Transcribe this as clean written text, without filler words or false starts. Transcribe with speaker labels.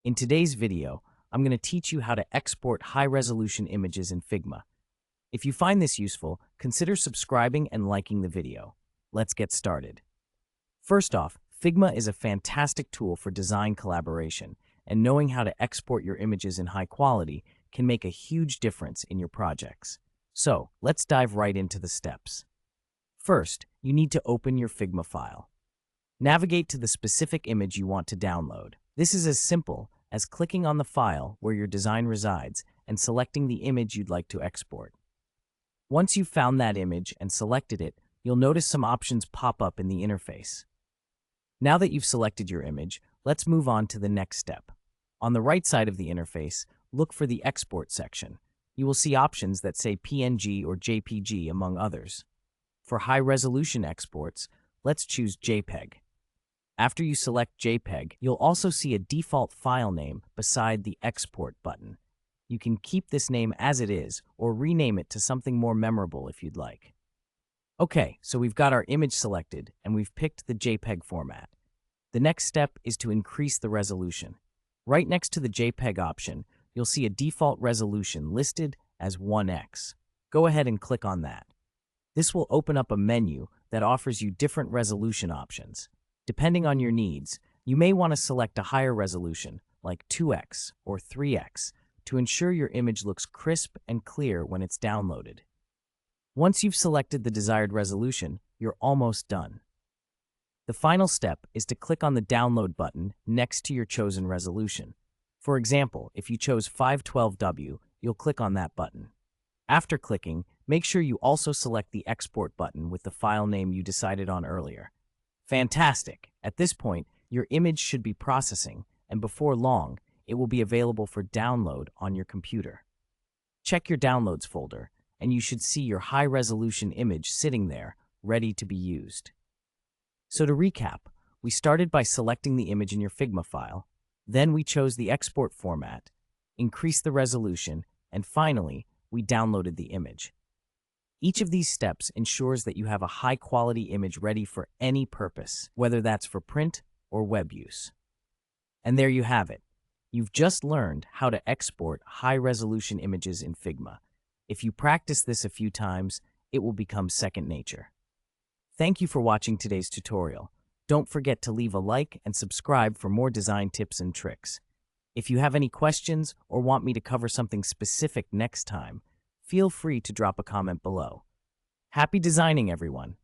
Speaker 1: In today's video, I'm going to teach you how to export high-resolution images in Figma. If you find this useful, consider subscribing and liking the video. Let's get started. First off, Figma is a fantastic tool for design collaboration, and knowing how to export your images in high quality can make a huge difference in your projects. So, let's dive right into the steps. First, you need to open your Figma file. Navigate to the specific image you want to download. This is as simple as clicking on the file where your design resides and selecting the image you'd like to export. Once you've found that image and selected it, you'll notice some options pop up in the interface. Now that you've selected your image, let's move on to the next step. On the right side of the interface, look for the Export section. You will see options that say PNG or JPG, among others. For high-resolution exports, let's choose JPEG. After you select JPEG, you'll also see a default file name beside the Export button. You can keep this name as it is or rename it to something more memorable if you'd like. Okay, so we've got our image selected and we've picked the JPEG format. The next step is to increase the resolution. Right next to the JPEG option, you'll see a default resolution listed as 1x. Go ahead and click on that. This will open up a menu that offers you different resolution options. Depending on your needs, you may want to select a higher resolution, like 2x or 3x, to ensure your image looks crisp and clear when it's downloaded. Once you've selected the desired resolution, you're almost done. The final step is to click on the Download button next to your chosen resolution. For example, if you chose 512W, you'll click on that button. After clicking, make sure you also select the Export button with the file name you decided on earlier. Fantastic! At this point, your image should be processing, and before long, it will be available for download on your computer. Check your Downloads folder, and you should see your high-resolution image sitting there, ready to be used. So to recap, we started by selecting the image in your Figma file, then we chose the export format, increased the resolution, and finally, we downloaded the image. Each of these steps ensures that you have a high-quality image ready for any purpose, whether that's for print or web use. And there you have it. You've just learned how to export high-resolution images in Figma. If you practice this a few times, it will become second nature. Thank you for watching today's tutorial. Don't forget to leave a like and subscribe for more design tips and tricks. If you have any questions or want me to cover something specific next time, feel free to drop a comment below. Happy designing, everyone!